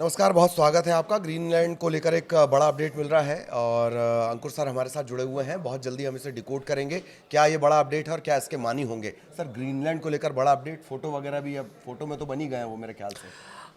नमस्कार, बहुत स्वागत है आपका। ग्रीनलैंड को लेकर एक बड़ा अपडेट मिल रहा है और अंकुर सर हमारे साथ जुड़े हुए हैं। बहुत जल्दी हम इसे डिकोड करेंगे, क्या ये बड़ा अपडेट है और क्या इसके मानी होंगे। सर, ग्रीनलैंड को लेकर बड़ा अपडेट, फोटो वगैरह भी अब फोटो में तो बन ही गए हैं वो मेरे ख्याल से।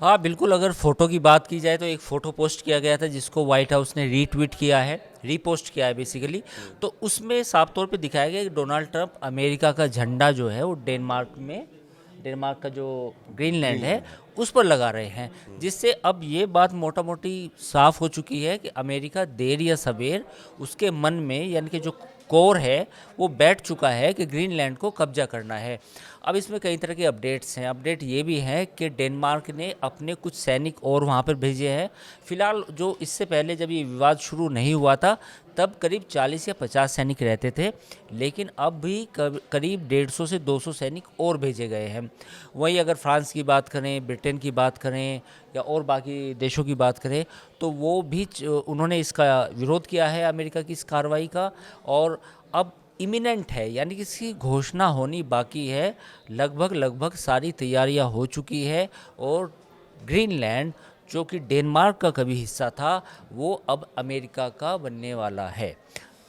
हाँ बिल्कुल, अगर फ़ोटो की बात की जाए तो एक फ़ोटो पोस्ट किया गया था जिसको व्हाइट हाउस ने रीट्वीट किया है, रीपोस्ट किया है बेसिकली। तो उसमें साफ तौर पे दिखाया गया कि डोनाल्ड ट्रंप अमेरिका का झंडा जो है वो डेनमार्क का जो ग्रीनलैंड है ग्रीनलैंड। उस पर लगा रहे हैं, जिससे अब ये बात मोटा मोटी साफ हो चुकी है कि अमेरिका देर या सवेर उसके मन में, यानी कि जो कोर है वो बैठ चुका है कि ग्रीनलैंड को कब्जा करना है। अब इसमें कई तरह के अपडेट्स हैं। अपडेट ये भी है कि डेनमार्क ने अपने कुछ सैनिक और वहाँ पर भेजे हैं। फिलहाल जो इससे पहले जब ये विवाद शुरू नहीं हुआ था तब करीब 40 या 50 सैनिक रहते थे, लेकिन अब भी करीब 150 से 200 सैनिक और भेजे गए हैं। वहीं अगर फ्रांस की बात करें, ब्रिटेन की बात करें या और बाकी देशों की बात करें तो वो भी उन्होंने इसका विरोध किया है, अमेरिका की इस कार्रवाई का। और अब इमिनेंट है, यानी कि इसकी घोषणा होनी बाकी है। लगभग सारी तैयारियां हो चुकी है और ग्रीनलैंड जो कि डेनमार्क का कभी हिस्सा था वो अब अमेरिका का बनने वाला है।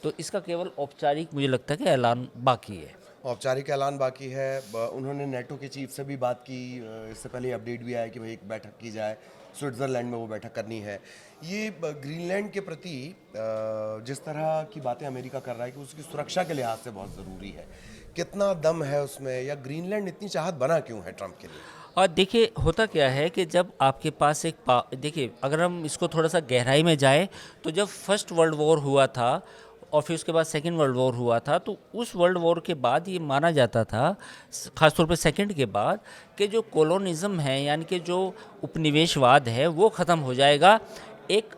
तो इसका केवल औपचारिक मुझे लगता है कि ऐलान बाकी है। औपचारिक ऐलान बाकी है। उन्होंने नेटो के चीफ से भी बात की। इससे पहले अपडेट भी आया कि भाई एक बैठक की जाए, स्विट्ज़रलैंड में वो बैठक करनी है। ये ग्रीनलैंड के प्रति जिस तरह की बातें अमेरिका कर रहा है कि उसकी सुरक्षा के लिहाज से बहुत ज़रूरी है, कितना दम है उसमें, या ग्रीनलैंड इतनी चाहत बना क्यों है ट्रंप के लिए? और देखिए होता क्या है कि जब आपके पास देखिए अगर हम इसको थोड़ा सा गहराई में जाएं तो जब फर्स्ट वर्ल्ड वॉर हुआ था और फिर उसके बाद सेकेंड वर्ल्ड वॉर हुआ था तो उस वर्ल्ड वॉर के बाद ये माना जाता था, ख़ासतौर पे सेकेंड के बाद, कि जो कॉलोनिज़म है यानी कि जो उपनिवेशवाद है वो ख़त्म हो जाएगा। एक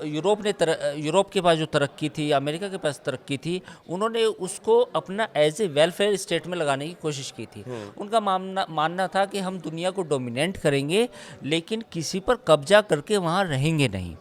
यूरोप के पास जो तरक्की थी, अमेरिका के पास तरक्की थी, उन्होंने उसको अपना एज ए वेलफेयर स्टेट में लगाने की कोशिश की थी। उनका मानना था कि हम दुनिया को डोमिनेट करेंगे लेकिन किसी पर कब्जा करके वहाँ रहेंगे नहीं।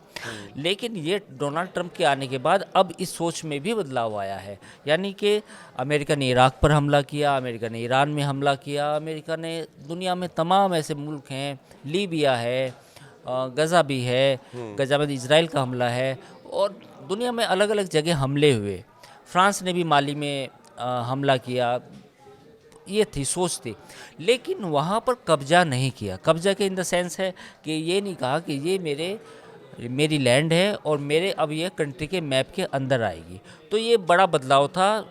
लेकिन ये डोनाल्ड ट्रंप के आने के बाद अब इस सोच में भी बदलाव आया है। यानी कि अमेरिका ने इराक पर हमला किया, अमेरिका ने ईरान में हमला किया, अमेरिका ने दुनिया में तमाम ऐसे मुल्क हैं, लीबिया है, गज़ा भी है, गज़ा में इजराइल का हमला है, और दुनिया में अलग अलग जगह हमले हुए। फ्रांस ने भी माली में हमला किया। ये थी सोच थी, लेकिन वहाँ पर कब्जा नहीं किया। कब्जा के इन द सेंस है कि ये नहीं कहा कि ये मेरी लैंड है और मेरे अब ये कंट्री के मैप के अंदर आएगी। तो ये बड़ा बदलाव था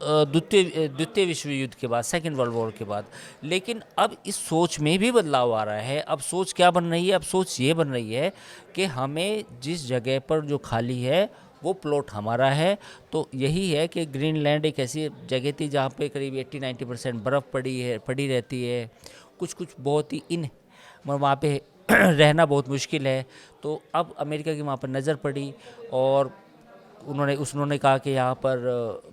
द्वितीय विश्व युद्ध के बाद, सेकेंड वर्ल्ड वॉर के बाद। लेकिन अब इस सोच में भी बदलाव आ रहा है। अब सोच क्या बन रही है? अब सोच ये बन रही है कि हमें जिस जगह पर जो खाली है वो प्लॉट हमारा है। तो यही है कि ग्रीनलैंड एक ऐसी जगह थी जहाँ पे करीब 80-90% बर्फ़ पड़ी रहती है। कुछ कुछ बहुत ही वहाँ पे रहना बहुत मुश्किल है। तो अब अमेरिका की वहाँ पर नज़र पड़ी और उन्होंने कहा कि यहाँ पर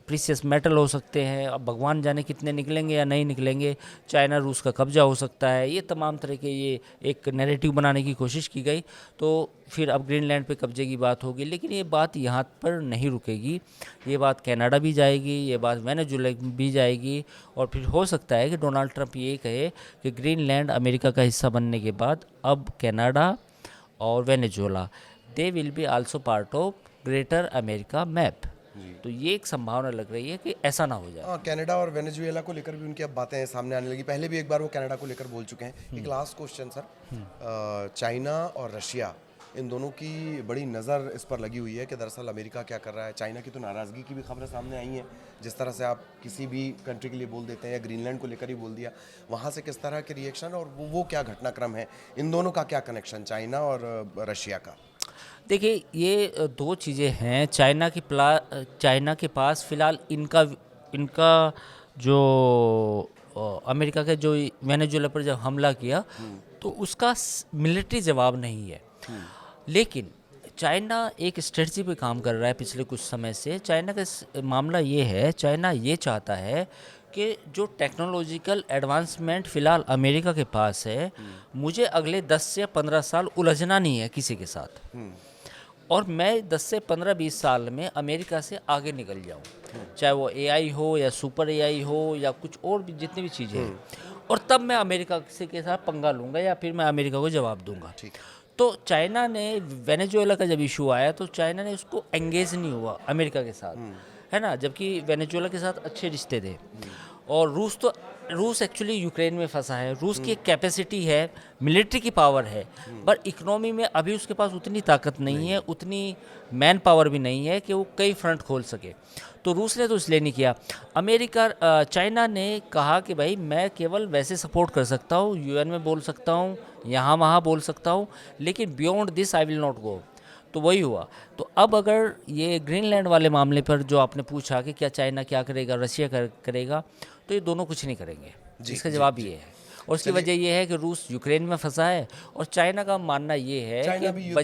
प्रीशियस मेटल हो सकते हैं। अब भगवान जाने कितने निकलेंगे या नहीं निकलेंगे। चाइना रूस का कब्जा हो सकता है। ये तमाम तरह के ये एक नैरेटिव बनाने की कोशिश की गई। तो फिर अब ग्रीनलैंड पे कब्जे की बात होगी, लेकिन ये बात यहाँ पर नहीं रुकेगी। ये बात कनाडा भी जाएगी, ये बात वेनेजुएला भी जाएगी, और फिर हो सकता है कि डोनाल्ड ट्रंप ये कहे कि ग्रीनलैंड अमेरिका का हिस्सा बनने के बाद अब कनाडा और Venezuela they will be also part of greater America map. तो ये एक संभावना लग रही है कि ऐसा ना हो जाए। हाँ, कनाडा और वेनेजुएला को लेकर भी उनकी अब बातें सामने आने लगी। पहले भी एक बार वो कनाडा को लेकर बोल चुके हैं। एक लास्ट क्वेश्चन सर, चाइना और रशिया, इन दोनों की बड़ी नज़र इस पर लगी हुई है कि दरअसल अमेरिका क्या कर रहा है। चाइना की तो नाराज़गी की भी खबरें सामने आई हैं, जिस तरह से आप किसी भी कंट्री के लिए बोल देते हैं, या ग्रीनलैंड को लेकर ही बोल दिया, वहाँ से किस तरह के रिएक्शन और वो क्या घटनाक्रम है, इन दोनों का क्या कनेक्शन, चाइना और रशिया का? देखिए ये दो चीज़ें हैं। चाइना के पास फ़िलहाल इनका जो अमेरिका के जो वेनेजुएला पर जब हमला किया तो उसका मिलिट्री जवाब नहीं है। लेकिन चाइना एक स्ट्रेटजी पे काम कर रहा है पिछले कुछ समय से। चाइना का मामला ये है, चाइना ये चाहता है कि जो टेक्नोलॉजिकल एडवांसमेंट फ़िलहाल अमेरिका के पास है, मुझे अगले 10 से 15 साल उलझना नहीं है किसी के साथ, और मैं 10 से 15-20 साल में अमेरिका से आगे निकल जाऊं, चाहे वो एआई हो या सुपर एआई हो या कुछ और भी जितनी भी चीज़ें हैं, और तब मैं अमेरिका से के साथ पंगा लूंगा या फिर मैं अमेरिका को जवाब दूंगा। ठीक। तो चाइना ने वेनेजुएला का जब इशू आया तो चाइना ने उसको एंगेज नहीं हुआ अमेरिका के साथ, है ना, जबकि वेनेजुएला के साथ अच्छे रिश्ते थे। और रूस एक्चुअली यूक्रेन में फंसा है। रूस की एक कैपेसिटी है, मिलिट्री की पावर है, पर इकोनॉमी में अभी उसके पास उतनी ताकत नहीं है, उतनी मैन पावर भी नहीं है कि वो कई फ्रंट खोल सके। तो रूस ने तो इसलिए नहीं किया। चाइना ने कहा कि भाई मैं केवल वैसे सपोर्ट कर सकता हूँ, यूएन में बोल सकता हूँ, यहाँ वहाँ बोल सकता हूँ, लेकिन beyond this I will not go. तो वही हुआ। तो अब अगर ये ग्रीनलैंड वाले मामले पर जो आपने पूछा कि क्या चाइना क्या करेगा, रशिया करेगा, तो ये दोनों कुछ नहीं करेंगे। इसका जवाब ये है। और उसकी वजह ये है कि रूस यूक्रेन में फंसा है और चाइना का मानना ये है कि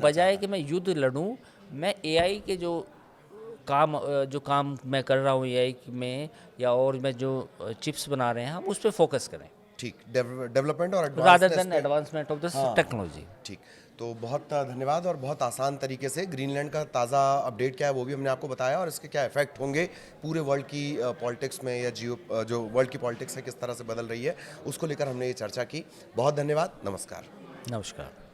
बजाय कि मैं युद्ध लड़ूं, मैं एआई के जो काम मैं कर रहा हूँ एआई में, या और मैं जो चिप्स बना रहे हैं हम उस पर फोकस करें, ठीक, डेवलपमेंट और rather than advancement of the technology. ठीक, तो बहुत धन्यवाद। और बहुत आसान तरीके से ग्रीनलैंड का ताज़ा अपडेट क्या है वो भी हमने आपको बताया, और इसके क्या इफेक्ट होंगे पूरे वर्ल्ड की पॉलिटिक्स में, या जो वर्ल्ड की पॉलिटिक्स है किस तरह से बदल रही है, उसको लेकर हमने ये चर्चा की। बहुत धन्यवाद, नमस्कार। नमस्कार।